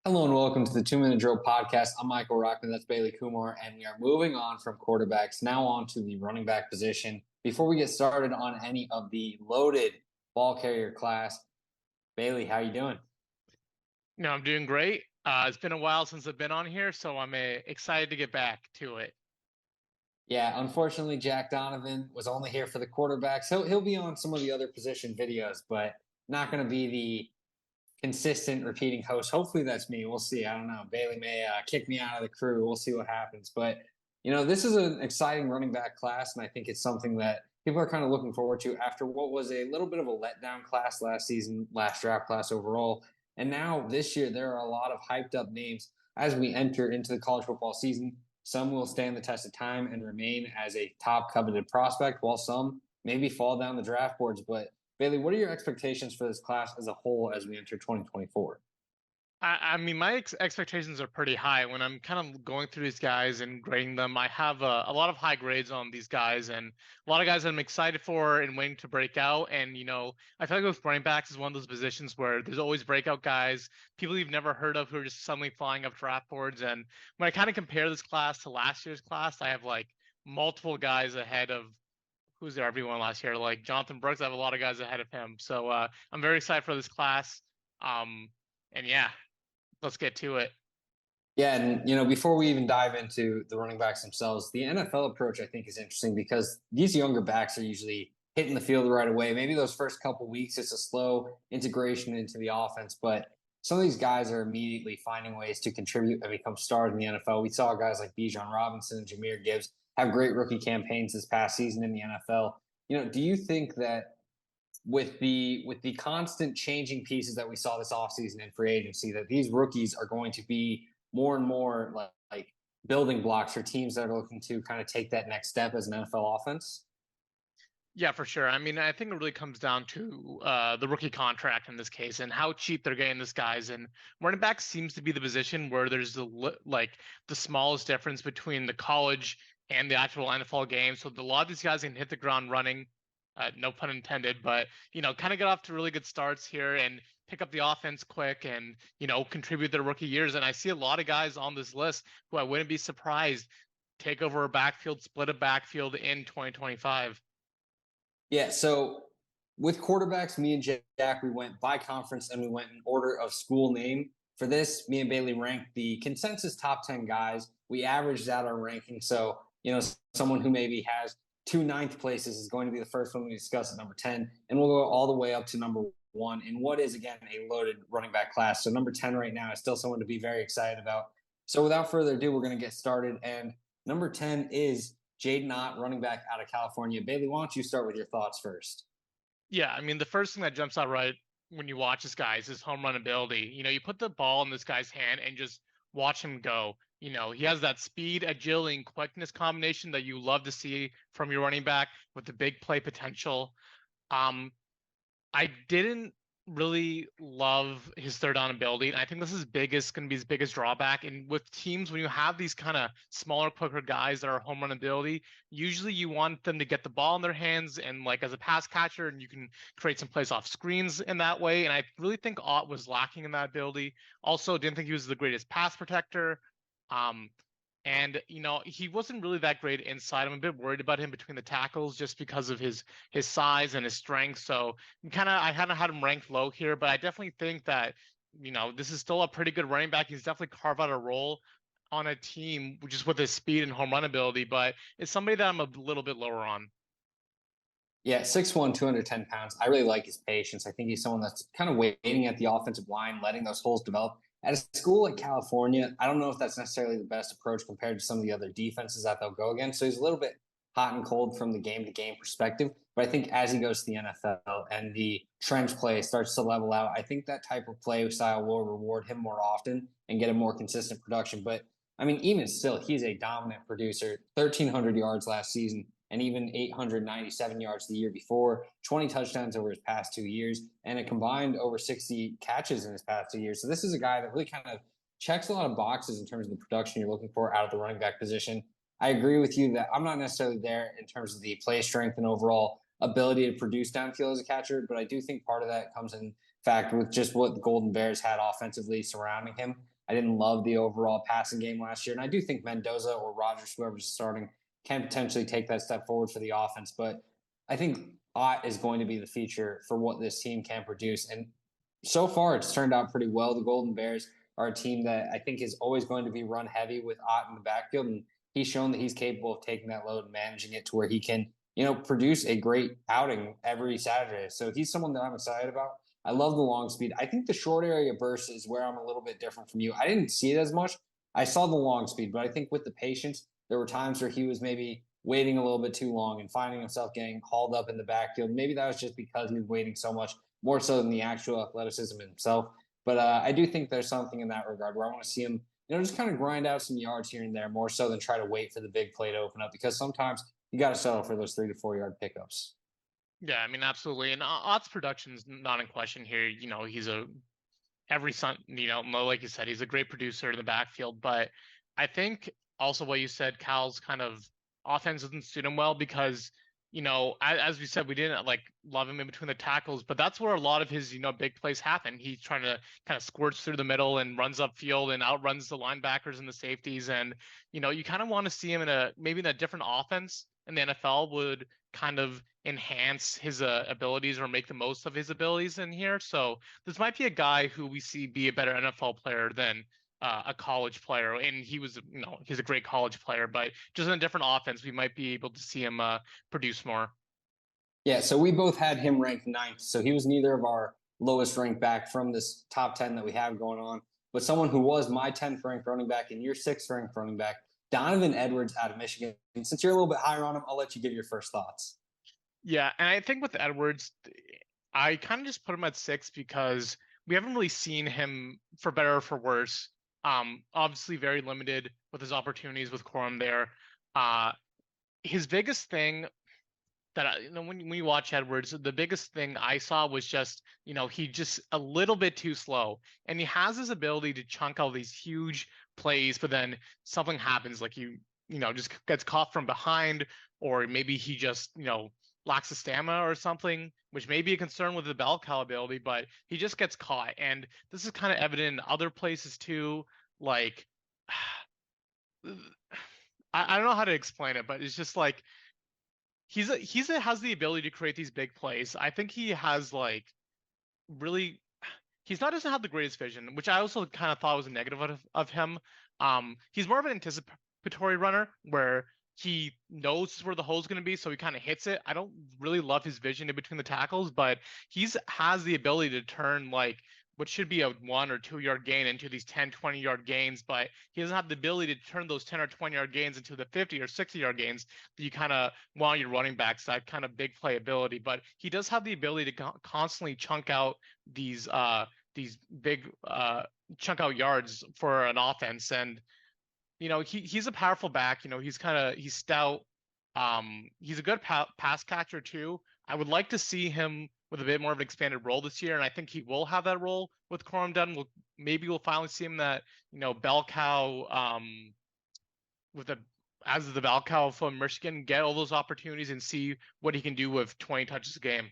Hello and welcome to the 2 Minute Drill Podcast. I'm Michael Rochman, that's Bailey Kumar, and we are moving on from quarterbacks now on to the running back position. Before we get started on any of the loaded ball carrier class, Bailey, how you doing? No, I'm doing great. It's been a while since I've been on here, so I'm excited to get back to it. Yeah, unfortunately, Jack Donovan was only here for the quarterbacks. He'll be on some of the other position videos, but not going to be the consistent repeating host. Hopefully that's me. We'll see. I don't know. Bailey may kick me out of the crew. We'll see what happens. But, this is an exciting running back class, and I think it's something that people are kind of looking forward to after what was a little bit of a letdown class last season, last draft class overall. And now this year, there are a lot of hyped up names as we enter into the college football season. Some will stand the test of time and remain as a top coveted prospect, while some maybe fall down the draft boards. But Bailey, what are your expectations for this class as a whole as we enter 2024? I mean, my expectations are pretty high. When I'm kind of going through these guys and grading them, I have a lot of high grades on these guys and a lot of guys that I'm excited for and waiting to break out. And, I feel like with running backs is one of those positions where there's always breakout guys, people you've never heard of who are just suddenly flying up draft boards. And when I kind of compare this class to last year's class, I have like multiple guys ahead of who's there everyone last year. Like Jonathan Brooks, I have a lot of guys ahead of him. So I'm very excited for this class. And yeah, let's get to it. Yeah, and before we even dive into the running backs themselves, the NFL approach I think is interesting because these younger backs are usually hitting the field right away. Maybe those first couple weeks it's a slow integration into the offense, but some of these guys are immediately finding ways to contribute and become stars in the NFL. We saw guys like Bijan Robinson and Jahmyr Gibbs have great rookie campaigns this past season in the NFL. Do you think that with the constant changing pieces that we saw this offseason in free agency, that these rookies are going to be more and more like building blocks for teams that are looking to kind of take that next step as an NFL offense? Yeah, for sure. I mean, I think it really comes down to the rookie contract in this case and how cheap they're getting this guys. And running back seems to be the position where there's the smallest difference between the college and the actual NFL game. So a lot of these guys can hit the ground running, no pun intended, but kind of get off to really good starts here and pick up the offense quick and contribute their rookie years. And I see a lot of guys on this list who I wouldn't be surprised take over a backfield, split a backfield in 2025. Yeah, so with quarterbacks, me and Jack, we went by conference and we went in order of school name. For this, me and Bailey ranked the consensus top 10 guys. We averaged out our ranking. So, someone who maybe has two ninth places is going to be the first one we discuss at number 10. And we'll go all the way up to number one in what is, again, a loaded running back class. So number 10 right now is still someone to be very excited about. So without further ado, we're going to get started. And number 10 is Jaydn, running back out of California. Bailey, why don't you start with your thoughts first? Yeah, I mean, the first thing that jumps out right when you watch this guy is his home run ability. You put the ball in this guy's hand and just watch him go. He has that speed, agility, and quickness combination that you love to see from your running back with the big play potential. I didn't really love his third down ability. And I think this is going to be his biggest drawback. And with teams, when you have these kind of smaller, quicker guys that are home run ability, usually you want them to get the ball in their hands and like as a pass catcher, and you can create some plays off screens in that way. And I really think Ott was lacking in that ability. Also, didn't think he was the greatest pass protector. And he wasn't really that great inside. I'm a bit worried about him between the tackles just because of his size and his strength. So I kind of had him ranked low here, but I definitely think that this is still a pretty good running back. He's definitely carved out a role on a team just with his speed and home run ability, but it's somebody that I'm a little bit lower on. Yeah, 6'1", 210 pounds. I really like his patience. I think he's someone that's kind of waiting at the offensive line, letting those holes develop. At a school like California, I don't know if that's necessarily the best approach compared to some of the other defenses that they'll go against. So he's a little bit hot and cold from the game-to-game perspective. But I think as he goes to the NFL and the trench play starts to level out, I think that type of play style will reward him more often and get a more consistent production. But, I mean, even still, he's a dominant producer. 1,300 yards last season, and even 897 yards the year before, 20 touchdowns over his past 2 years, and a combined over 60 catches in his past 2 years. So this is a guy that really kind of checks a lot of boxes in terms of the production you're looking for out of the running back position. I agree with you that I'm not necessarily there in terms of the play strength and overall ability to produce downfield as a catcher, but I do think part of that comes in fact, with just what the Golden Bears had offensively surrounding him, I didn't love the overall passing game last year. And I do think Mendoza or Rogers, whoever's starting, can potentially take that step forward for the offense. But I think Ott is going to be the feature for what this team can produce. And so far, it's turned out pretty well. The Golden Bears are a team that I think is always going to be run heavy with Ott in the backfield. And he's shown that he's capable of taking that load and managing it to where he can, produce a great outing every Saturday. So he's someone that I'm excited about. I love the long speed. I think the short area burst is where I'm a little bit different from you. I didn't see it as much. I saw the long speed, but I think with the patience, there were times where he was maybe waiting a little bit too long and finding himself getting hauled up in the backfield. Maybe that was just because he was waiting so much, more so than the actual athleticism himself. But I do think there's something in that regard where I want to see him, just kind of grind out some yards here and there, more so than try to wait for the big play to open up, because sometimes you got to settle for those 3 to 4 yard pickups. Yeah, I mean, absolutely. And Ott's production's not in question here. He's like you said, he's a great producer in the backfield. But I think also what you said, Cal's kind of offense doesn't suit him well because, as we said, we didn't love him in between the tackles, but that's where a lot of his, big plays happen. He's trying to kind of squirts through the middle and runs upfield and outruns the linebackers and the safeties. And, you kind of want to see him maybe in a different offense in the NFL would kind of enhance his abilities or make the most of his abilities in here. So this might be a guy who we see be a better NFL player than a college player. And he's a great college player, but just in a different offense, we might be able to see him produce more. Yeah, so we both had him ranked 9th. So he was neither of our lowest ranked back from this top 10 that we have going on. But someone who was my 10th ranked running back and your 6th ranked running back, Donovan Edwards out of Michigan. And since you're a little bit higher on him, I'll let you give your first thoughts. Yeah, and I think with Edwards, I kind of just put him at 6 because we haven't really seen him, for better or for worse. Obviously very limited with his opportunities with Corum there. His biggest thing that when we watch Edwards, the biggest thing I saw was just, he just a little bit too slow, and he has this ability to chunk out these huge plays, but then something happens, like just gets caught from behind, or maybe he just, lacks the stamina or something, which may be a concern with the bell cow ability, but he just gets caught. And this is kind of evident in other places too. Like, I don't know how to explain it, but it's just like, he has the ability to create these big plays. I think he has really, doesn't have the greatest vision, which I also kind of thought was a negative of him. He's more of an anticipatory runner where he knows where the hole's going to be, so he kind of hits it. I don't really love his vision in between the tackles, but has the ability to turn what should be a 1 or 2 yard gain into these 10, 20 yard gains, but he doesn't have the ability to turn those 10 or 20 yard gains into the 50 or 60 yard gains that you kind of want your running backs, that kind of big play ability. But he does have the ability to constantly chunk out these big chunk out yards for an offense. And he's a powerful back. He's stout. He's a good pass catcher too. I would like to see him with a bit more of an expanded role this year, and I think he will have that role with Corum done. Maybe we'll finally see him that bell cow as the bell cow from Michigan, get all those opportunities and see what he can do with 20 touches a game.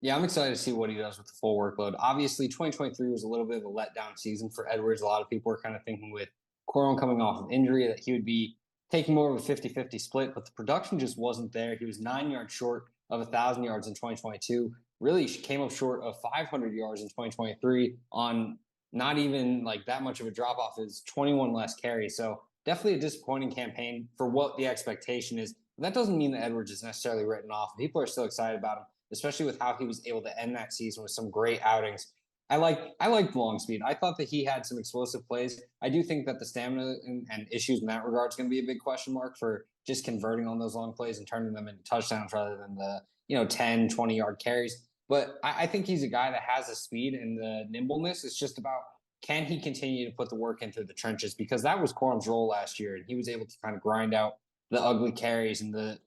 Yeah, I'm excited to see what he does with the full workload. Obviously, 2023 was a little bit of a letdown season for Edwards. A lot of people were kind of thinking with Corum coming off of injury that he would be taking more of a 50-50 split, but the production just wasn't there. He was 9 yards short of 1,000 yards in 2022. Really came up short of 500 yards in 2023 on not even that much of a drop off. Is 21 less carries. So definitely a disappointing campaign for what the expectation is. But that doesn't mean that Edwards is necessarily written off. People are still excited about him, especially with how he was able to end that season with some great outings. I like the long speed. I thought that he had some explosive plays. I do think that the stamina and issues in that regard is going to be a big question mark for just converting on those long plays and turning them into touchdowns rather than the 10, 20-yard carries. But I think he's a guy that has the speed and the nimbleness. It's just about, can he continue to put the work in through the trenches? Because that was Corum's role last year, and he was able to kind of grind out the ugly carries and the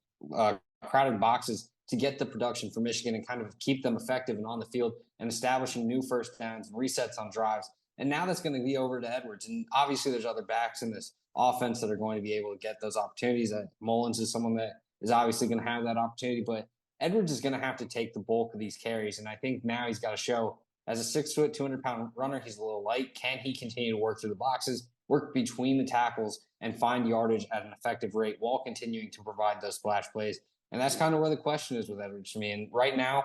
crowded boxes to get the production for Michigan and kind of keep them effective and on the field and establishing new first downs and resets on drives. And now that's going to be over to Edwards. And obviously there's other backs in this offense that are going to be able to get those opportunities. Mullins is someone that is obviously going to have that opportunity. But Edwards is going to have to take the bulk of these carries. And I think now he's got to show as a 6 foot, 200-pound runner, he's a little light. Can he continue to work through the boxes, work between the tackles, and find yardage at an effective rate while continuing to provide those splash plays? And that's kind of where the question is with Edwards for me. And right now,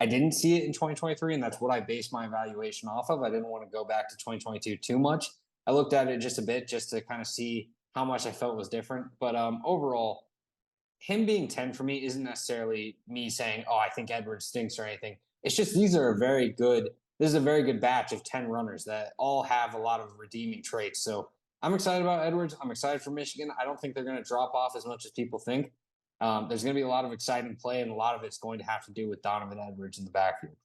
I didn't see it in 2023, and that's what I based my evaluation off of. I didn't want to go back to 2022 too much. I looked at it just a bit just to kind of see how much I felt was different. But overall, him being 10 for me isn't necessarily me saying, oh, I think Edwards stinks or anything. It's just this is a very good batch of 10 runners that all have a lot of redeeming traits. So I'm excited about Edwards. I'm excited for Michigan. I don't think they're going to drop off as much as people think. There's going to be a lot of exciting play, and a lot of it's going to have to do with Donovan Edwards in the backfield.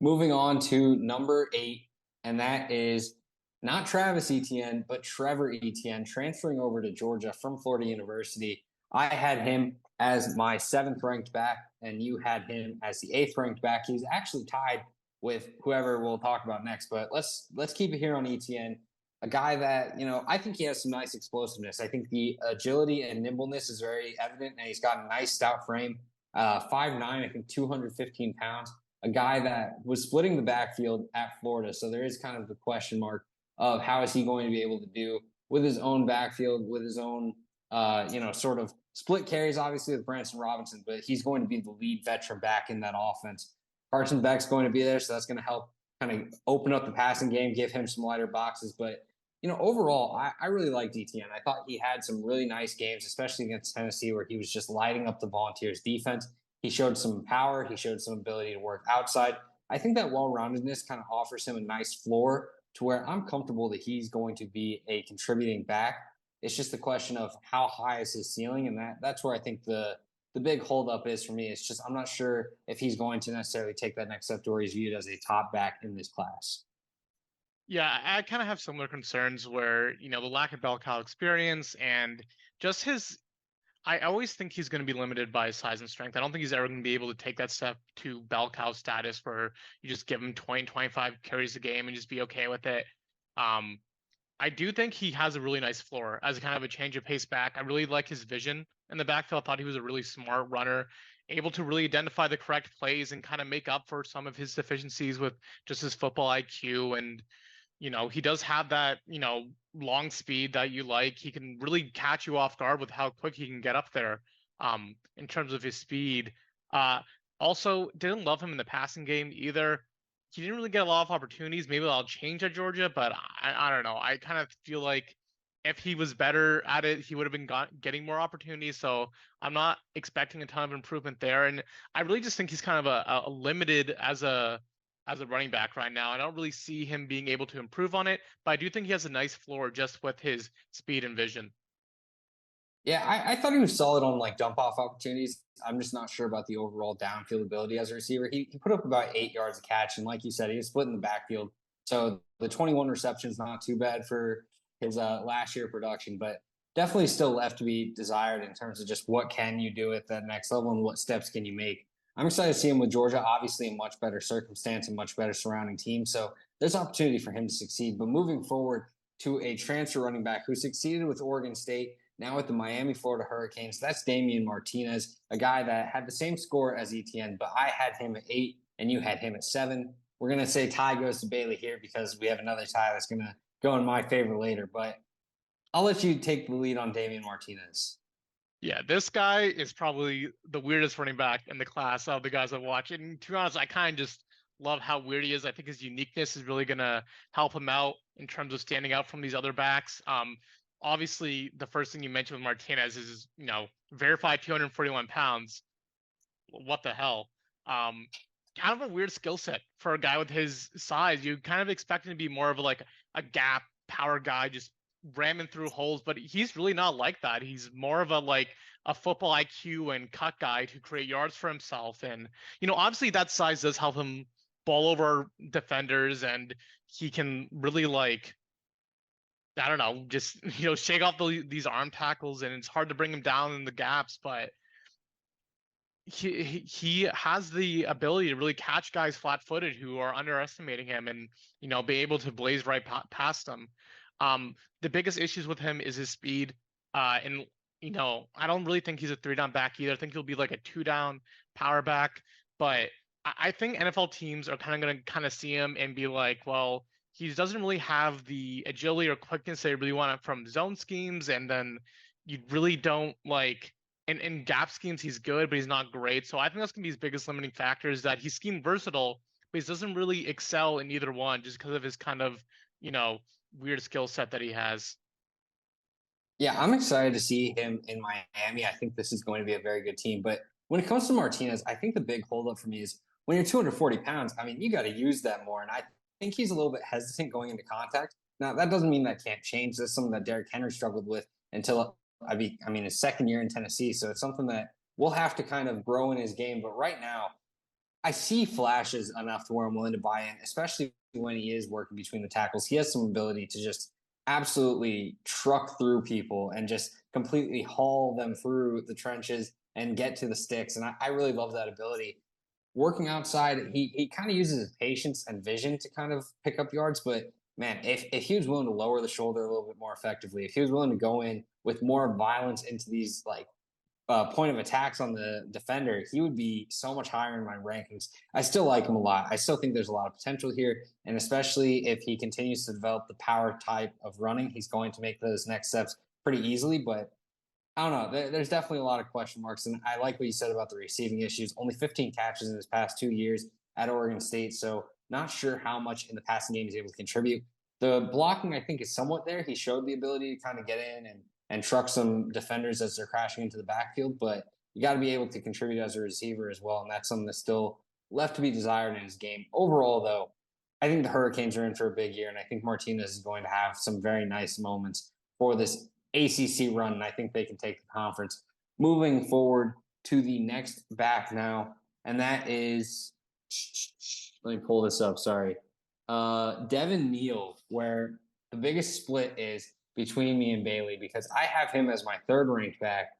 Moving on to number 8, and that is not Travis Etienne, but Trevor Etienne, transferring over to Georgia from Florida University. I had him as my 7th-ranked back, and you had him as the 8th-ranked back. He's actually tied with whoever we'll talk about next, but let's keep it here on Etienne. A guy that, I think he has some nice explosiveness. I think the agility and nimbleness is very evident, and he's got a nice stout frame. 5'9", I think 215 pounds. A guy that was splitting the backfield at Florida, so there is kind of the question mark of how is he going to be able to do with his own backfield, with his own, sort of split carries, obviously, with Branson Robinson, but he's going to be the lead veteran back in that offense. Carson Beck's going to be there, so that's going to help kind of open up the passing game, give him some lighter boxes. But, overall, I really liked Etienne. I thought he had some really nice games, especially against Tennessee, where he was just lighting up the Volunteers defense. He showed some power. He showed some ability to work outside. I think that well-roundedness kind of offers him a nice floor to where I'm comfortable that he's going to be a contributing back. It's just the question of how high is his ceiling, and that's where I think the big holdup is for me. It's just I'm not sure if he's going to necessarily take that next step to where he's viewed as a top back in this class. Yeah, I kind of have similar concerns where, the lack of bell cow experience and just I always think he's going to be limited by his size and strength. I don't think he's ever going to be able to take that step to bell cow status where you just give him 20, 25 carries a game and just be okay with it. I do think he has a really nice floor as a kind of a change of pace back. I really like his vision in the backfield. I thought he was a really smart runner, able to really identify the correct plays and kind of make up for some of his deficiencies with just his football IQ. And, he does have that, long speed that you like. He can really catch you off guard with how quick he can get up there in terms of his speed. Also, didn't love him in the passing game either. He didn't really get a lot of opportunities. Maybe that'll change at Georgia, but I don't know. I kind of feel like if he was better at it, he would have been getting more opportunities. So I'm not expecting a ton of improvement there. And I really just think he's kind of a limited as a running back right now. I don't really see him being able to improve on it, but I do think he has a nice floor just with his speed and vision. Yeah, I thought he was solid on dump off opportunities. I'm just not sure about the overall downfield ability as a receiver. He put up about 8 yards a catch, and like you said, he was split in the backfield. So the 21 receptions not too bad for his last year production, but definitely still left to be desired in terms of just what can you do at that next level and what steps can you make. I'm excited to see him with Georgia, obviously in much better circumstance and much better surrounding team. So there's opportunity for him to succeed. But moving forward to a transfer running back who succeeded with Oregon State, now with the Miami, Florida Hurricanes, that's Damen Martinez, a guy that had the same score as Etienne, but I had him at 8 and you had him at 7. We're going to say tie goes to Bailey here because we have another tie that's going to go in my favor later, but I'll let you take the lead on Damen Martinez. Yeah, this guy is probably the weirdest running back in the class of the guys I've watched. And to be honest, I kind of just love how weird he is. I think his uniqueness is really going to help him out in terms of standing out from these other backs. Obviously, the first thing you mentioned with Martinez is, verified 241 pounds. What the hell? Kind of a weird skill set for a guy with his size. You kind of expect him to be more of a gap power guy, just ramming through holes, but he's really not like that. He's more of a football IQ and cut guy to create yards for himself. And, obviously that size does help him ball over defenders, and he can really I don't know, just, shake off these arm tackles, and it's hard to bring him down in the gaps, but he has the ability to really catch guys flat-footed who are underestimating him and, be able to blaze right past them. The biggest issues with him is his speed. And I don't really think he's a 3-down back either. I think he'll be like a 2-down power back. But I think NFL teams are kind of going to kind of see him and be like, well, he doesn't really have the agility or quickness they really want from zone schemes. And then you really don't like in gap schemes, he's good, but he's not great. So I think that's going to be his biggest limiting factor is that he's scheme versatile, but he doesn't really excel in either one just because of his kind of, you know, weird skill set that he has. Yeah, I'm excited to see him in Miami. I think this is going to be a very good team. But when it comes to Martinez, I think the big holdup for me is when you're 240 pounds, I mean, you got to use that more. And I think he's a little bit hesitant going into contact. Now, that doesn't mean that can't change. That's something that Derrick Henry struggled with until his second year in Tennessee. So it's something that we'll have to kind of grow in his game. But right now, I see flashes enough to where I'm willing to buy in, especially when he is working between the tackles. He has some ability to just absolutely truck through people and just completely haul them through the trenches and get to the sticks. And I really love that ability. Working outside, he kind of uses his patience and vision to kind of pick up yards. But man, if he was willing to lower the shoulder a little bit more effectively, if he was willing to go in with more violence into these like point of attacks on the defender, he would be so much higher in my rankings. I still like him a lot. I still think there's a lot of potential here. And especially if he continues to develop the power type of running, he's going to make those next steps pretty easily. But I don't know. There's definitely a lot of question marks. And I like what you said about the receiving issues. Only 15 catches in his past 2 years at Oregon State. So not sure how much in the passing game he's able to contribute. The blocking, I think, is somewhat there. He showed the ability to kind of get in and truck some defenders as they're crashing into the backfield, but you got to be able to contribute as a receiver as well. And that's something that's still left to be desired in his game. Overall, though, I think the Hurricanes are in for a big year, and I think Martinez is going to have some very nice moments for this ACC run, and I think they can take the conference. Moving forward to the next back now, and that is, let me pull this up, sorry. Devon Neal, where the biggest split is between me and Bailey because I have him as my third ranked back,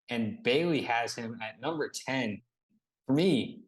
and Bailey has him at number 10. For me,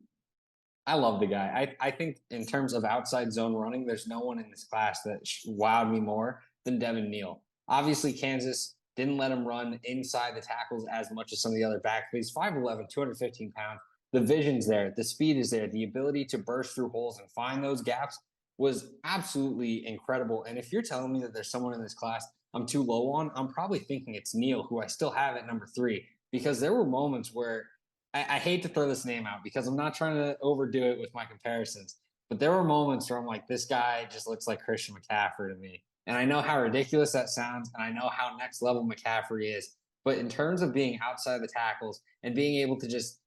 I love the guy. I think in terms of outside zone running, there's no one in this class that wowed me more than Devon Neal. Obviously, Kansas didn't let him run inside the tackles as much as some of the other backs, but he's 5'11, 215 pounds. The vision's there, the speed is there, the ability to burst through holes and find those gaps was absolutely incredible. And if you're telling me that there's someone in this class I'm too low on, I'm probably thinking it's Neal, who I still have at number 3, because there were moments where I hate to throw this name out because I'm not trying to overdo it with my comparisons, but there were moments where I'm like, this guy just looks like Christian McCaffrey to me. And I know how ridiculous that sounds, and I know how next level McCaffrey is. But in terms of being outside the tackles and being able to just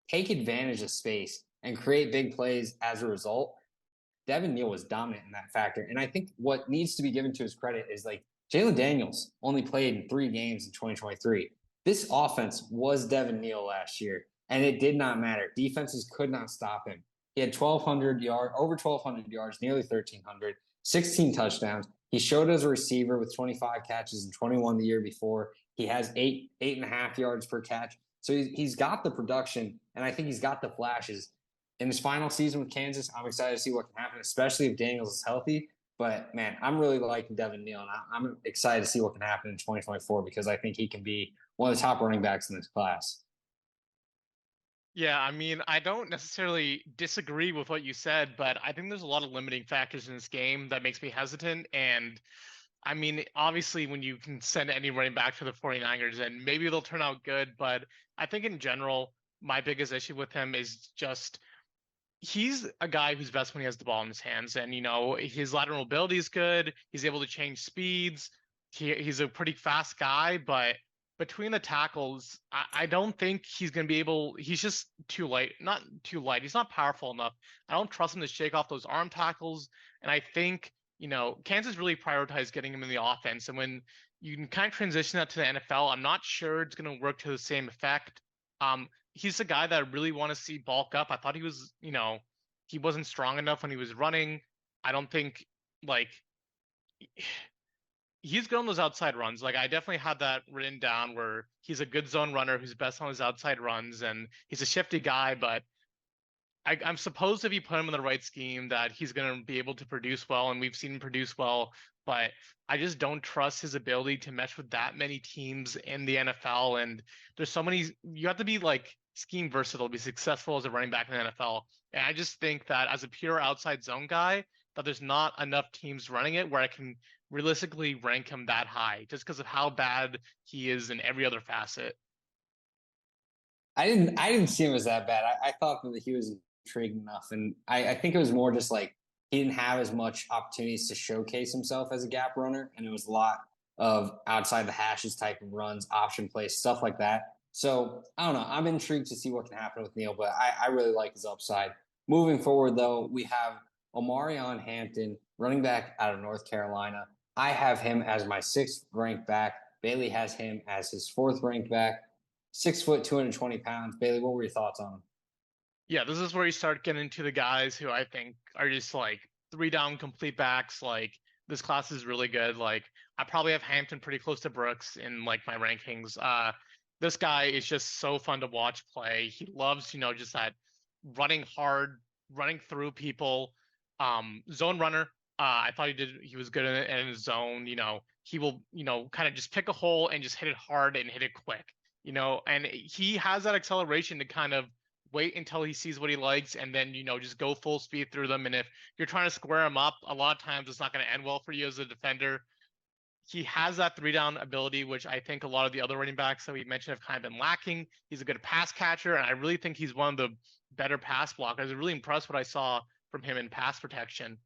take advantage of space and create big plays as a result, Devon Neal was dominant in that factor. And I think what needs to be given to his credit is like Jalen Daniels only played in 3 games in 2023. This offense was Devon Neal last year, and it did not matter. Defenses could not stop him. He had 1,200 yards, over 1,200 yards, nearly 1,300, 16 touchdowns. He showed as a receiver with 25 catches and 21 the year before. He has 8.5 yards per catch. So he's got the production, and I think he's got the flashes. In his final season with Kansas, I'm excited to see what can happen, especially if Daniels is healthy. But man, I'm really liking Devon Neal, and I'm excited to see what can happen in 2024 because I think he can be one of the top running backs in this class. Yeah, I mean, I don't necessarily disagree with what you said, but I think there's a lot of limiting factors in this game that makes me hesitant. And I mean, obviously, when you can send any running back to the 49ers, and maybe they'll turn out good, but I think in general, my biggest issue with him is just he's a guy who's best when he has the ball in his hands. And, his lateral mobility is good. He's able to change speeds. He's a pretty fast guy, but between the tackles, I don't think he's going to be able. He's just too light. Not too light. He's not powerful enough. I don't trust him to shake off those arm tackles. And I think, Kansas really prioritized getting him in the offense. And when you can kind of transition that to the NFL, I'm not sure it's going to work to the same effect. He's a guy that I really want to see bulk up. I thought he was, he wasn't strong enough when he was running. I don't think like he's good on those outside runs. Like I definitely had that written down where he's a good zone runner who's best on his outside runs and he's a shifty guy, but I'm supposed if you put him in the right scheme that he's going to be able to produce well, and we've seen him produce well. But I just don't trust his ability to mesh with that many teams in the NFL. And there's so many. You have to be like scheme versatile to be successful as a running back in the NFL. And I just think that as a pure outside zone guy, that there's not enough teams running it where I can realistically rank him that high, just because of how bad he is in every other facet. I didn't see him as that bad. I thought that he was intriguing enough, and I think it was more just like he didn't have as much opportunities to showcase himself as a gap runner, and it was a lot of outside the hashes type of runs, option plays, stuff like that. So I don't know. I'm intrigued to see what can happen with Neal, but I really like his upside. Moving forward, though, we have Omarion Hampton, running back out of North Carolina. I have him as my sixth ranked back. Bailey has him as his fourth ranked back. 6 foot, 220 pounds. Bailey, what were your thoughts on him? Yeah, this is where you start getting into the guys who I think are just like three down complete backs. Like this class is really good. Like I probably have Hampton pretty close to Brooks in like my rankings. This guy is just so fun to watch play. He loves, just that running hard, running through people. Zone runner. I thought he was good in his zone. He will, kind of just pick a hole and just hit it hard and hit it quick. And he has that acceleration to kind of wait until he sees what he likes and then just go full speed through them. And if you're trying to square him up, a lot of times it's not going to end well for you as a defender. He has that three down ability, which I think a lot of the other running backs that we mentioned have kind of been lacking. He's a good pass catcher, and I really think he's one of the better pass blockers. I was really impressed what I saw from him in pass protection.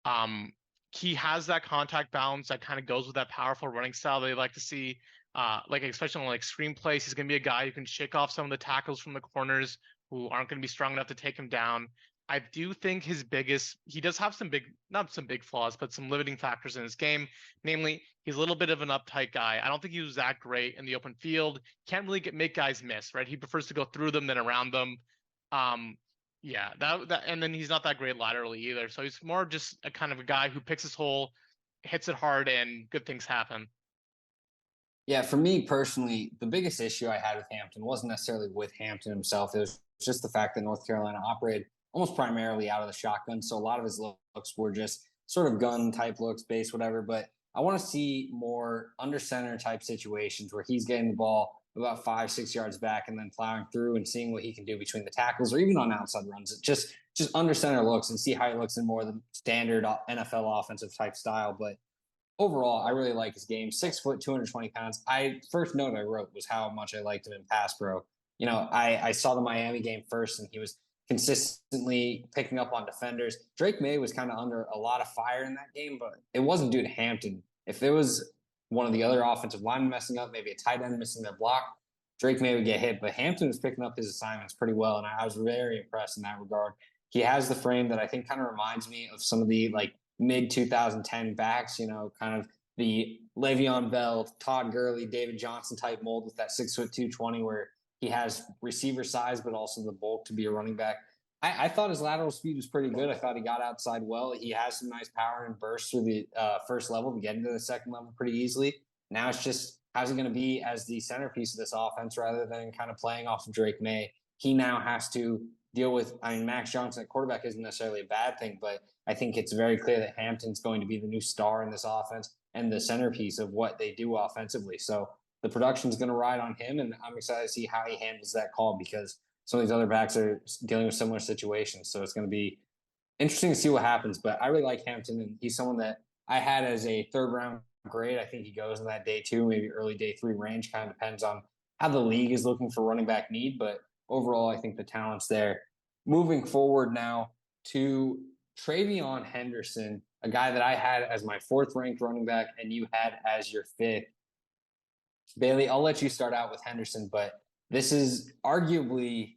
um he has that contact balance that kind of goes with that powerful running style they like to see. Like especially on like screenplays, he's going to be a guy who can shake off some of the tackles from the corners who aren't going to be strong enough to take him down. I do think he does have some big, not some big flaws, but some limiting factors in his game. Namely, he's a little bit of an uptight guy. I don't think he was that great in the open field. Can't really make guys miss, right? He prefers to go through them than around them. Um, yeah, and then he's not that great laterally either. So he's more just a kind of a guy who picks his hole, hits it hard, and good things happen. Yeah, for me personally, the biggest issue I had with Hampton wasn't necessarily with Hampton himself. It was just the fact that North Carolina operated almost primarily out of the shotgun. So a lot of his looks were just sort of gun type looks, base, whatever. But I want to see more under center type situations where he's getting the ball about 5, 6 yards back and then plowing through and seeing what he can do between the tackles or even on outside runs. Just under center looks and see how he looks in more of the standard NFL offensive type style. But overall, I really like his game. 6 foot, 220 pounds. First note I wrote was how much I liked him in pass pro. I saw the Miami game first, and he was consistently picking up on defenders. Drake May was kind of under a lot of fire in that game, but it wasn't due to Hampton. If it was one of the other offensive linemen messing up, maybe a tight end missing their block, Drake May would get hit. But Hampton was picking up his assignments pretty well, and I was very impressed in that regard. He has the frame that I think kind of reminds me of some of the like mid 2010 backs, kind of the Le'Veon Bell, Todd Gurley, David Johnson type mold with that 6 foot 220 where he has receiver size, but also the bulk to be a running back. I thought his lateral speed was pretty good. I thought he got outside well. He has some nice power and burst through the first level to get into the second level pretty easily. Now it's just how's he going to be as the centerpiece of this offense rather than kind of playing off of Drake May. He now has to deal with, Max Johnson at quarterback isn't necessarily a bad thing, but I think it's very clear that Hampton's going to be the new star in this offense and the centerpiece of what they do offensively. So the production is going to ride on him, and I'm excited to see how he handles that call because some of these other backs are dealing with similar situations. So it's going to be interesting to see what happens. But I really like Hampton, and he's someone that I had as a third round grade. I think he goes in that day 2, maybe early day 3 range. Kind of depends on how the league is looking for running back need, but overall, I think the talent's there. Moving forward now to TreVeyon Henderson, a guy that I had as my 4th ranked running back and you had as your 5th. Bailey, I'll let you start out with Henderson, but this is arguably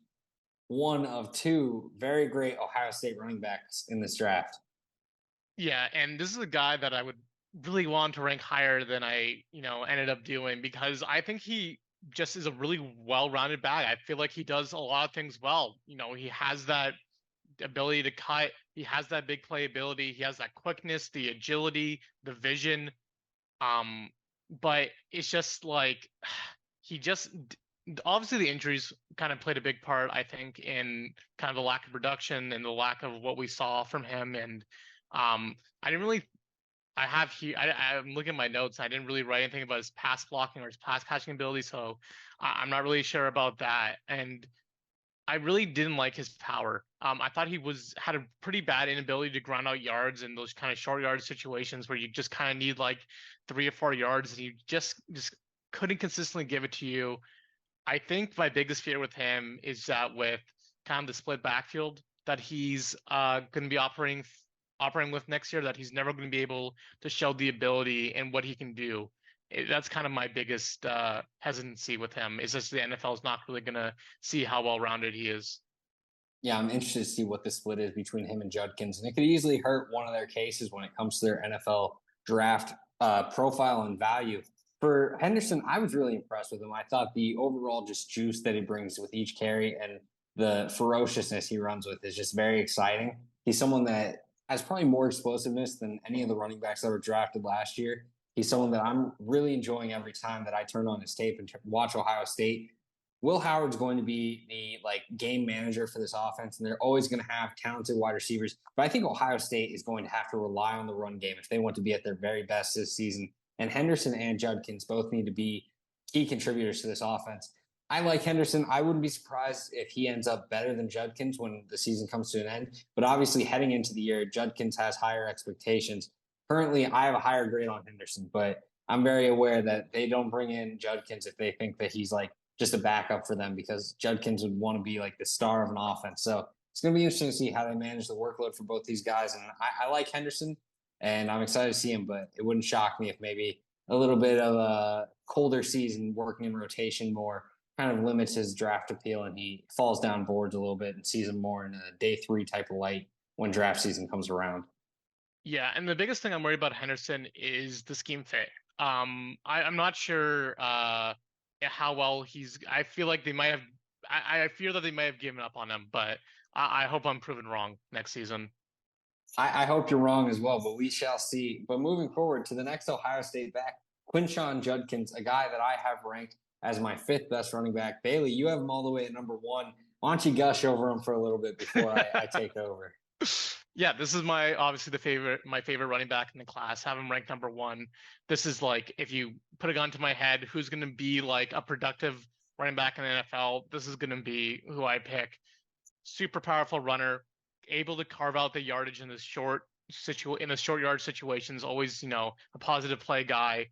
one of 2 very great Ohio State running backs in this draft. Yeah, and this is a guy that I would really want to rank higher than I, ended up doing because I think he just is a really well-rounded back. I feel like he does a lot of things well. He has that ability to cut. He has that big play ability. He has that quickness, the agility, the vision. But it's just like he just obviously the injuries kind of played a big part, I think, in kind of the lack of production and the lack of what we saw from him. And I didn't really, I have here, I'm looking at my notes. I didn't really write anything about his pass blocking or his pass catching ability, so I'm not really sure about that. And I really didn't like his power. I thought he had a pretty bad inability to ground out yards in those kind of short yard situations where you just kind of need like 3 or 4 yards, and he just couldn't consistently give it to you. I think my biggest fear with him is that with kind of the split backfield that he's going to be operating with next year, that he's never going to be able to show the ability and what he can do. That's kind of my biggest hesitancy with him. Is just the NFL is not really going to see how well rounded he is. Yeah, I'm interested to see what the split is between him and Judkins, and it could easily hurt one of their cases when it comes to their NFL draft profile and value. For Henderson, I was really impressed with him. I thought the overall just juice that he brings with each carry and the ferociousness he runs with is just very exciting. He's someone that has probably more explosiveness than any of the running backs that were drafted last year. He's someone that I'm really enjoying every time that I turn on his tape and watch Ohio State. Will Howard's going to be the game manager for this offense, and they're always going to have talented wide receivers. But I think Ohio State is going to have to rely on the run game if they want to be at their very best this season. And Henderson and Judkins both need to be key contributors to this offense. I like Henderson. I wouldn't be surprised if he ends up better than Judkins when the season comes to an end. But obviously, heading into the year, Judkins has higher expectations. Currently, I have a higher grade on Henderson, but I'm very aware that they don't bring in Judkins if they think that he's just a backup for them, because Judkins would want to be the star of an offense. So it's going to be interesting to see how they manage the workload for both these guys. And I like Henderson, and I'm excited to see him, but it wouldn't shock me if maybe a little bit of a colder season working in rotation more kind of limits his draft appeal, and he falls down boards a little bit and sees him more in a day 3 type of light when draft season comes around. Yeah, and the biggest thing I'm worried about Henderson is the scheme fit. I'm not sure how well he's. I feel like they might have. I fear that they might have given up on him, but I hope I'm proven wrong next season. I hope you're wrong as well, but we shall see. But moving forward to the next Ohio State back, Quinshon Judkins, a guy that I have ranked as my 5th best running back. Bailey, you have him all the way at number 1. Why don't you gush over him for a little bit before I take over? Yeah, this is my favorite running back in the class. Have him ranked number 1. This is if you put a gun to my head, who's going to be a productive running back in the NFL? This is going to be who I pick. Super powerful runner, able to carve out the yardage in the short yard situations. Always, a positive play guy,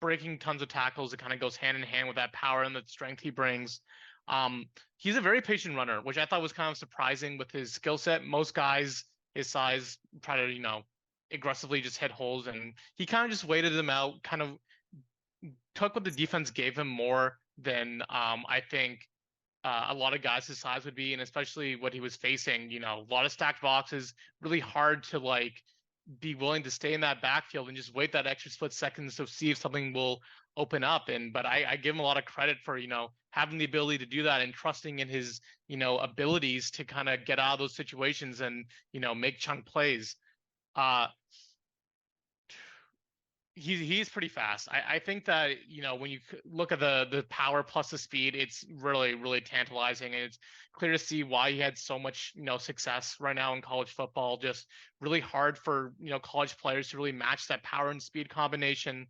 breaking tons of tackles. It kind of goes hand in hand with that power and the strength he brings. He's a very patient runner, which I thought was kind of surprising with his skill set. Most guys his size try to, aggressively just hit holes, and he kind of just waited them out, kind of took what the defense gave him more than I think a lot of guys his size would be, and especially what he was facing, a lot of stacked boxes, really hard to be willing to stay in that backfield and just wait that extra split seconds to see if something will open up. But I give him a lot of credit for, having the ability to do that and trusting in his, abilities to kind of get out of those situations and, make chunk plays. He's pretty fast. I think that, when you look at the power plus the speed, it's really, really tantalizing. And it's clear to see why he had so much, success right now in college football. Just really hard for, college players to really match that power and speed combination.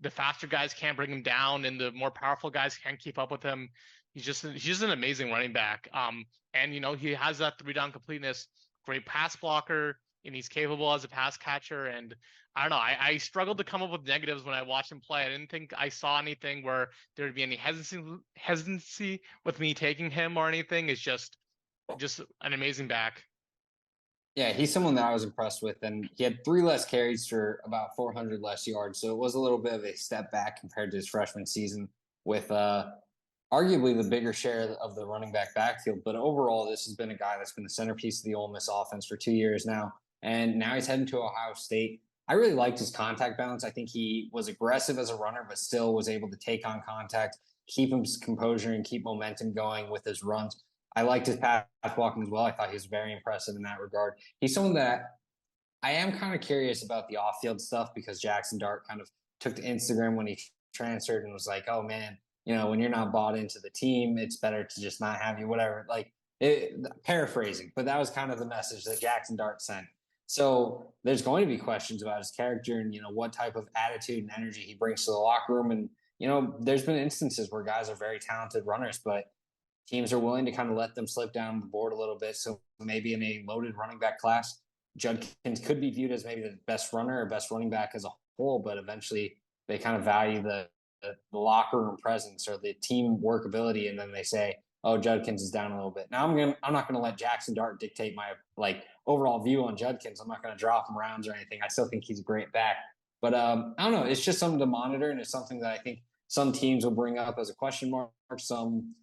The faster guys can't bring him down, and the more powerful guys can't keep up with him. He's just an amazing running back. And he has that 3-down completeness, great pass blocker, and he's capable as a pass catcher. And I don't know, I struggled to come up with negatives when I watched him play. I didn't think I saw anything where there would be any hesitancy with me taking him or anything. It's just an amazing back. Yeah, he's someone that I was impressed with, and he had 3 less carries for about 400 less yards. So it was a little bit of a step back compared to his freshman season with arguably the bigger share of the running back backfield. But overall, this has been a guy that's been the centerpiece of the Ole Miss offense for 2 years now. And now he's heading to Ohio State. I really liked his contact balance. I think he was aggressive as a runner, but still was able to take on contact, keep his composure, and keep momentum going with his runs. I liked his path walking as well. I thought he was very impressive in that regard. He's someone that I am kind of curious about the off-field stuff, because Jackson Dart kind of took to Instagram when he transferred and was like, oh man, when you're not bought into the team, it's better to just not have you, whatever. Like, paraphrasing, but that was kind of the message that Jackson Dart sent. So there's going to be questions about his character and, what type of attitude and energy he brings to the locker room. And, there's been instances where guys are very talented runners, but teams are willing to kind of let them slip down the board a little bit. So maybe in a loaded running back class, Judkins could be viewed as maybe the best runner or best running back as a whole, but eventually they kind of value the locker room presence or the team workability, and then they say, "Oh, Judkins is down a little bit." Now I'm not gonna let Jackson Dart dictate my overall view on Judkins. I'm not gonna drop him rounds or anything. I still think he's a great back, but I don't know. It's just something to monitor, and it's something that I think some teams will bring up as a question mark. Some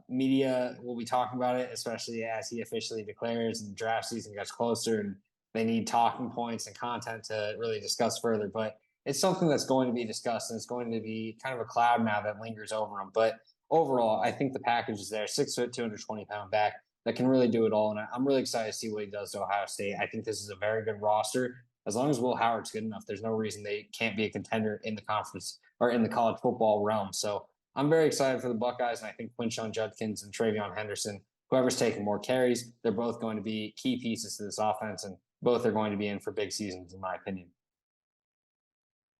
media will be talking about it, especially as he officially declares and the draft season gets closer, and they need talking points and content to really discuss further. But it's something that's going to be discussed, and it's going to be kind of a cloud now that lingers over him. But overall, I think the package is there. 6', 220-pound back that can really do it all. And I'm really excited to see what he does to Ohio State. I think this is a very good roster. As long as Will Howard's good enough, there's no reason they can't be a contender in the conference or in the college football realm. So I'm very excited for the Buckeyes, and I think Quinshon Judkins and TreVeyon Henderson, whoever's taking more carries, they're both going to be key pieces to this offense, and both are going to be in for big seasons, in my opinion.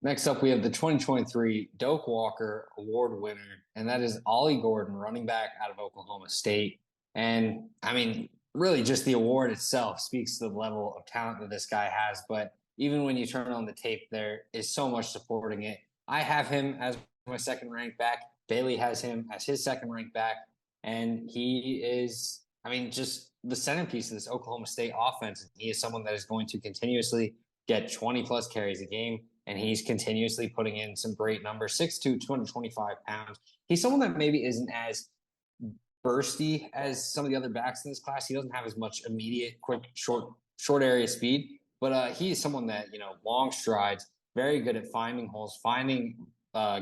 Next up, we have the 2023 Doak Walker Award winner, and that is Ollie Gordon, running back out of Oklahoma State. And, I mean, really just the award itself speaks to the level of talent that this guy has. But even when you turn on the tape, there is so much supporting it. I have him as my second-ranked back. Bailey has him as his second-ranked back. And he is, just the centerpiece of this Oklahoma State offense. He is someone that is going to continuously get 20-plus carries a game, and he's continuously putting in some great numbers. 6'2", 225 pounds. He's someone that maybe isn't as bursty as some of the other backs in this class. He doesn't have as much immediate, quick, short area speed, but he is someone that, long strides, very good at finding holes, finding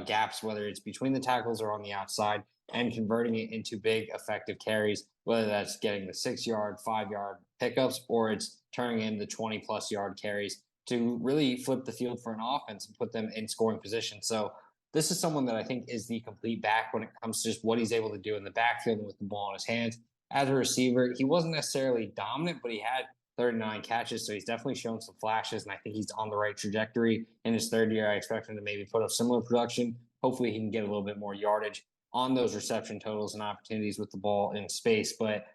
gaps, whether it's between the tackles or on the outside, and converting it into big, effective carries, whether that's getting the 6-yard, 5-yard pickups, or it's turning into 20-plus yard carries to really flip the field for an offense and put them in scoring position. So this is someone that I think is the complete back when it comes to just what he's able to do in the backfield and with the ball in his hands. As a receiver, he wasn't necessarily dominant, but he had 39 catches, so he's definitely shown some flashes, and I think he's on the right trajectory. In his third year, I expect him to maybe put up similar production. Hopefully he can get a little bit more yardage on those reception totals and opportunities with the ball in space. But,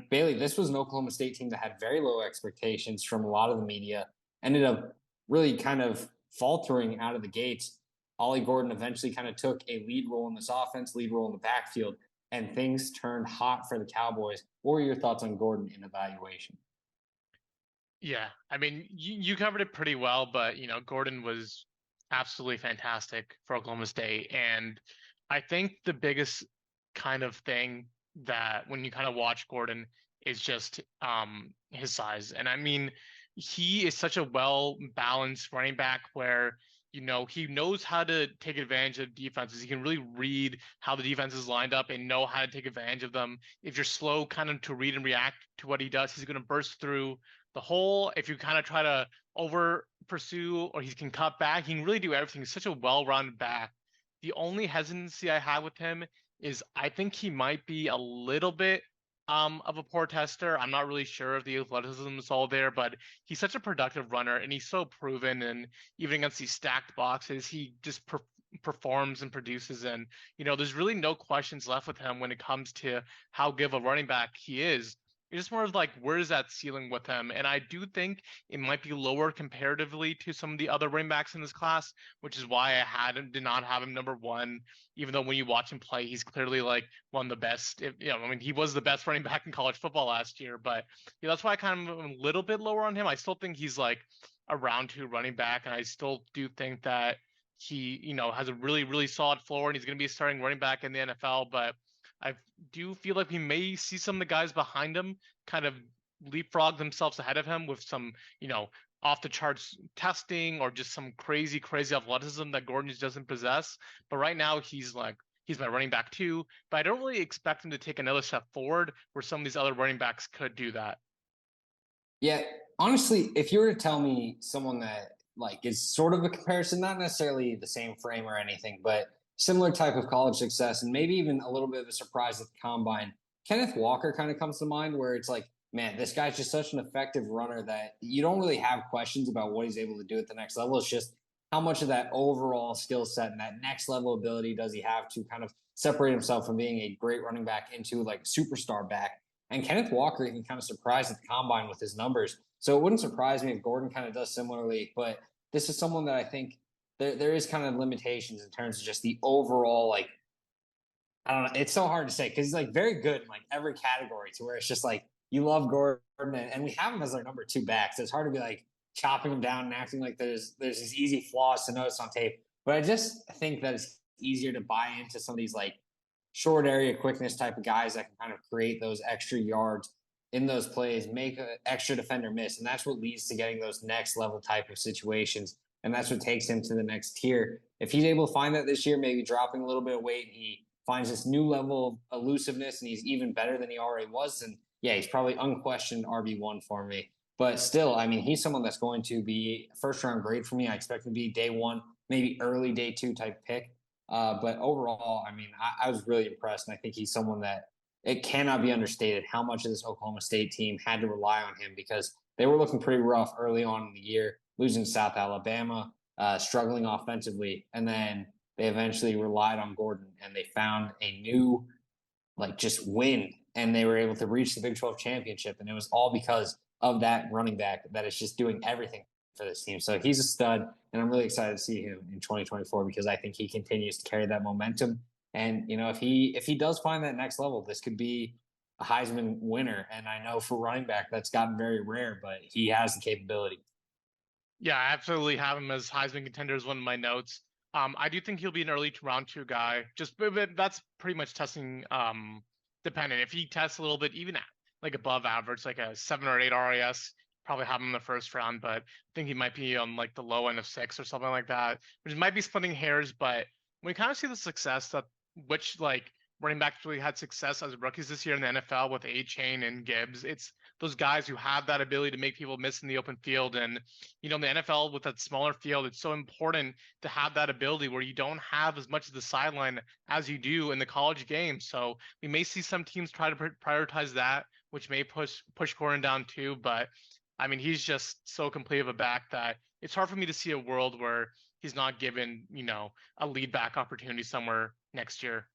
Bailey, this was an Oklahoma State team that had very low expectations from a lot of the media, ended up really kind of faltering out of the gates. Ollie Gordon eventually kind of took a lead role in this offense, lead role in the backfield, and things turned hot for the Cowboys. What were your thoughts on Gordon in evaluation? Yeah, you covered it pretty well, but Gordon was absolutely fantastic for Oklahoma State, and I think the biggest kind of thing that when you kind of watch Gordon is just his size, and he is such a well-balanced running back where he knows how to take advantage of defenses. He can really read how the defense is lined up and know how to take advantage of them. If you're slow kind of to read and react to what he does, he's going to burst through the hole. If you kind of try to over pursue or he can cut back, he can really do everything. He's such a well-rounded back. The only hesitancy I have with him is I think he might be a little bit of a poor tester. I'm not really sure if the athleticism is all there, but he's such a productive runner and he's so proven. And even against these stacked boxes, he just performs and produces. And, there's really no questions left with him when it comes to how good of a running back he is. It's just more of like, where is that ceiling with him? And I do think it might be lower comparatively to some of the other running backs in this class, which is why did not have him number one, even though when you watch him play, he's clearly like one of the best. He was the best running back in college football last year, but that's why I kind of am a little bit lower on him. I still think he's like a round 2 running back, and I still do think that he, has a really, really solid floor, and he's going to be a starting running back in the NFL, but I do feel like we may see some of the guys behind him kind of leapfrog themselves ahead of him with some, off the charts testing or just some crazy, crazy athleticism that Gordon just doesn't possess. But right now he's my running back 2, but I don't really expect him to take another step forward where some of these other running backs could do that. Yeah, honestly, if you were to tell me someone that is sort of a comparison, not necessarily the same frame or anything, but similar type of college success and maybe even a little bit of a surprise at the combine. Kenneth Walker kind of comes to mind where it's like, man, this guy's just such an effective runner that you don't really have questions about what he's able to do at the next level. It's just how much of that overall skill set and that next level ability does he have to kind of separate himself from being a great running back into like superstar back. And Kenneth Walker even kind of surprised at the combine with his numbers. So it wouldn't surprise me if Gordon kind of does similarly. But this is someone that I think there is kind of limitations in terms of just the overall like I don't know. It's so hard to say because he's like very good in like every category to where it's just like you love Gordon and we have him as our number 2 back. So it's hard to be like chopping him down and acting like there's these easy flaws to notice on tape. But I just think that it's easier to buy into some of these like short area quickness type of guys that can kind of create those extra yards in those plays, make an extra defender miss. And that's what leads to getting those next level type of situations. And that's what takes him to the next tier. If he's able to find that this year, maybe dropping a little bit of weight and he finds this new level of elusiveness and he's even better than he already was, then yeah, he's probably unquestioned RB1 for me. But still, I mean, he's someone that's going to be first round grade for me. I expect him to be day 1, maybe early day 2 type pick. But overall, I mean, I was really impressed. And I think he's someone that it cannot be understated how much of this Oklahoma State team had to rely on him because they were looking pretty rough early on in the year, losing to South Alabama, struggling offensively. And then they eventually relied on Gordon and they found a new, like, just win. And they were able to reach the Big 12 championship. And it was all because of that running back that is just doing everything for this team. So he's a stud. And I'm really excited to see him in 2024 because I think he continues to carry that momentum. And, you know, if he does find that next level, this could be a Heisman winner. And I know for running back, that's gotten very rare, but he has the capability. Yeah, I absolutely have him as Heisman contender as one of my notes. I do think he'll be an early round 2 guy. Just but that's pretty much testing dependent. If he tests a little bit, even like above average, like a 7 or 8 RAS, probably have him in the first round. But I think he might be on like the low end of 6 or something like that, which might be splitting hairs. But we kind of see the success that which like running backs really had success as rookies this year in the NFL with Etienne and Gibbs. It's those guys who have that ability to make people miss in the open field. And, you know, in the NFL with that smaller field, it's so important to have that ability where you don't have as much of the sideline as you do in the college game. So we may see some teams try to prioritize that, which may push Gordon down too. But I mean, he's just so complete of a back that it's hard for me to see a world where he's not given, you know, a lead back opportunity somewhere next year.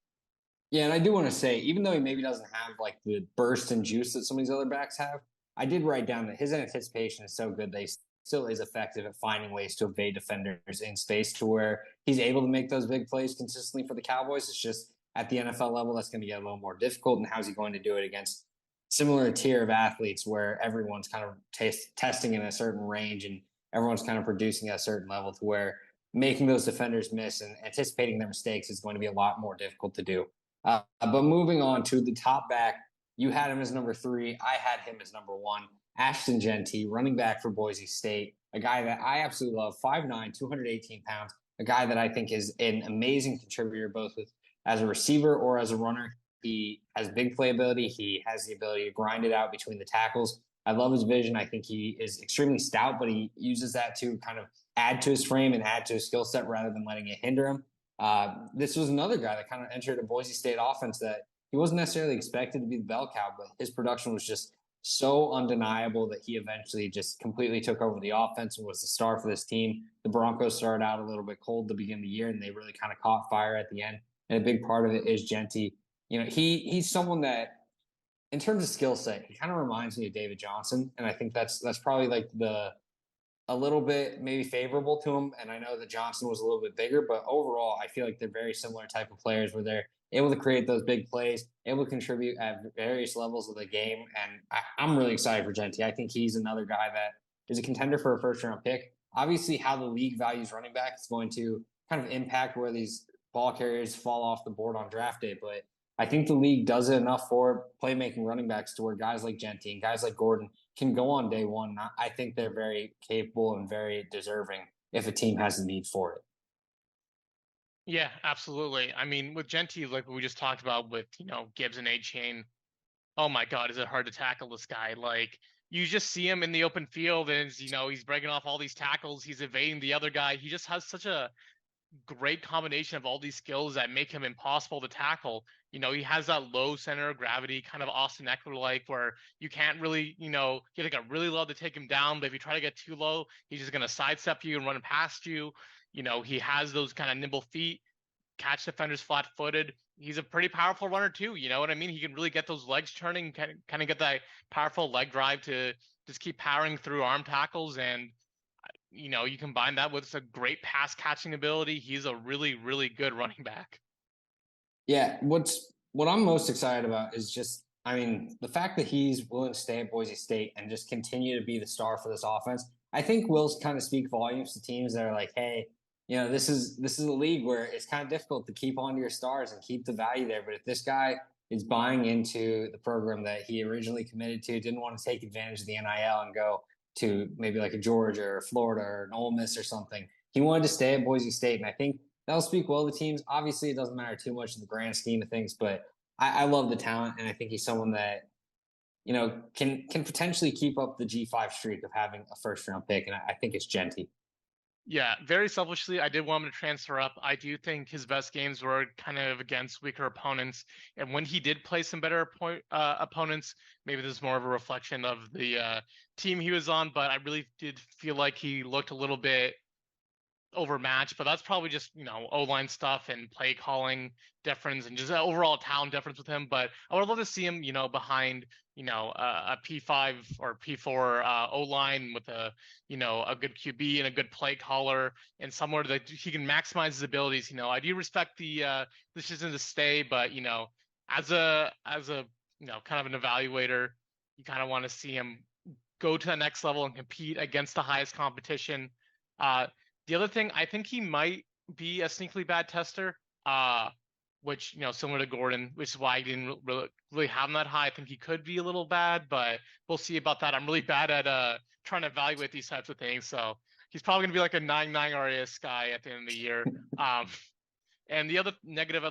Yeah, and I do want to say, even though he maybe doesn't have like the burst and juice that some of these other backs have, I did write down that his anticipation is so good that he still is effective at finding ways to evade defenders in space to where he's able to make those big plays consistently for the Cowboys. It's just at the NFL level, that's going to get a little more difficult. And how's he going to do it against similar tier of athletes where everyone's kind of testing in a certain range and everyone's kind of producing at a certain level to where making those defenders miss and anticipating their mistakes is going to be a lot more difficult to do. But moving on to the top back, you had him as number 3. I had him as number 1. Ashton Jent, running back for Boise State, a guy that I absolutely love, 5'9", 218 pounds, a guy that I think is an amazing contributor both as a receiver or as a runner. He has big playability. He has the ability to grind it out between the tackles. I love his vision. I think he is extremely stout, but he uses that to kind of add to his frame and add to his skill set rather than letting it hinder him. This was another guy that kind of entered a Boise State offense that he wasn't necessarily expected to be the bell cow, but his production was just so undeniable that he eventually just completely took over the offense and was the star for this team. The Broncos started out a little bit cold to begin the year, and they really kind of caught fire at the end. And a big part of it is Jeanty. You know, he's someone that, in terms of skill set, he kind of reminds me of David Johnson, and I think that's probably like a little bit maybe favorable to him. And I know that Johnson was a little bit bigger, but overall, I feel like they're very similar type of players where they're able to create those big plays, able to contribute at various levels of the game. And I'm really excited for Jeanty. I think he's another guy that is a contender for a first round pick. Obviously, how the league values running back is going to kind of impact where these ball carriers fall off the board on draft day. But I think the league does it enough for playmaking running backs to where guys like Jeanty and guys like Gordon can go on day 1. I think they're very capable and very deserving if a team has the need for it. Yeah, absolutely. I mean, with Jeanty, like we just talked about with, you know, Gibbs and Etienne, oh my God, is it hard to tackle this guy? Like, you just see him in the open field and, you know, he's breaking off all these tackles. He's evading the other guy. He just has such a great combination of all these skills that make him impossible to tackle. He has that low center of gravity, kind of Austin Eckler-like, where you can't really, you got really low to take him down, but if you try to get too low, he's just going to sidestep you and run past you. He has those kind of nimble feet, catch defenders flat-footed. He's a pretty powerful runner too. You know what I mean? He can really get those legs turning, kind of get that powerful leg drive to just keep powering through arm tackles. And you combine that with a great pass catching ability. He's a really, really good running back. Yeah, what I'm most excited about is just, I mean, the fact that he's willing to stay at Boise State and just continue to be the star for this offense. I think will kind of speak volumes to teams that are like, hey, this is a league where it's kind of difficult to keep on to your stars and keep the value there. But if this guy is buying into the program that he originally committed to, didn't want to take advantage of the NIL and go to maybe like a Georgia or Florida or an Ole Miss or something, he wanted to stay at Boise State. And I think that'll speak well to teams. Obviously, it doesn't matter too much in the grand scheme of things, but I love the talent, and I think he's someone that can potentially keep up the G5 streak of having a first round pick, and I think it's Jeanty. Yeah, very selfishly, I did want him to transfer up. I do think his best games were kind of against weaker opponents, and when he did play some better opponents, maybe this is more of a reflection of the team he was on. But I really did feel like he looked a little bit overmatched, but that's probably just O-line stuff and play calling difference and just overall talent difference with him. But I would love to see him behind a P5 or P4 O-line with a good QB and a good play caller and somewhere that he can maximize his abilities. I do respect the decision to stay, but as a kind of an evaluator, you kind of want to see him go to the next level and compete against the highest competition. The other thing, I think he might be a sneakily bad tester, which, similar to Gordon, which is why I didn't really have him that high. I think he could be a little bad, but we'll see about that. I'm really bad at trying to evaluate these types of things. So he's probably going to be like a 9.9 RAS guy at the end of the year. And the other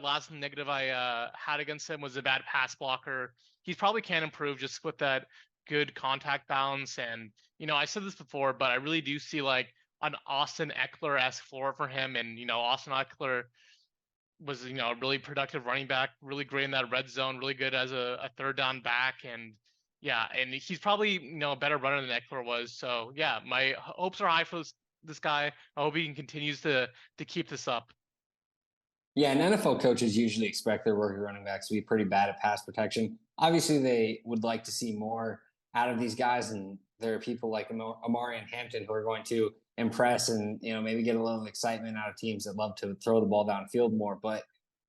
last negative I had against him was a bad pass blocker. He probably can improve just with that good contact balance. And, I said this before, but I really do see like an Austin Eckler-esque floor for him. And, Austin Eckler was, a really productive running back, really great in that red zone, really good as a third down back. And yeah, and he's probably, a better runner than Eckler was. So yeah, my hopes are high for this guy. I hope he continues to keep this up. Yeah, and NFL coaches usually expect their rookie running backs to be pretty bad at pass protection. Obviously, they would like to see more out of these guys, and there are people like Omarion Hampton who are going to impress and maybe get a little excitement out of teams that love to throw the ball downfield more. But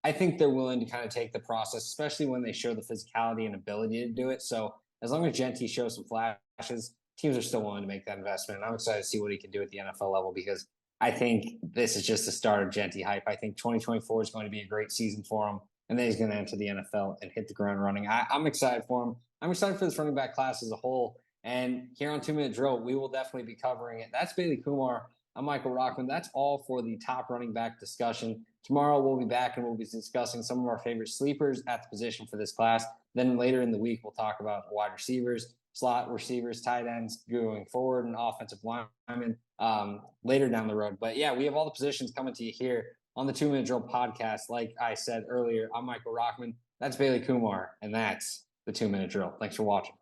I think they're willing to kind of take the process, especially when they show the physicality and ability to do it. So as long as Jeanty shows some flashes, teams are still willing to make that investment. And I'm excited to see what he can do at the NFL level because I think this is just the start of Jeanty hype. I think 2024 is going to be a great season for him, and then he's going to enter the NFL and hit the ground running. I'm excited for him. I'm excited for this running back class as a whole. And here on 2 Minute Drill, we will definitely be covering it. That's Bailey Kumar. I'm Michael Rochman. That's all for the top running back discussion. Tomorrow we'll be back and we'll be discussing some of our favorite sleepers at the position for this class. Then later in the week, we'll talk about wide receivers, slot receivers, tight ends going forward, and offensive linemen later down the road. But yeah, we have all the positions coming to you here on the 2 Minute Drill podcast. Like I said earlier, I'm Michael Rochman. That's Bailey Kumar, and that's the 2 Minute Drill. Thanks for watching.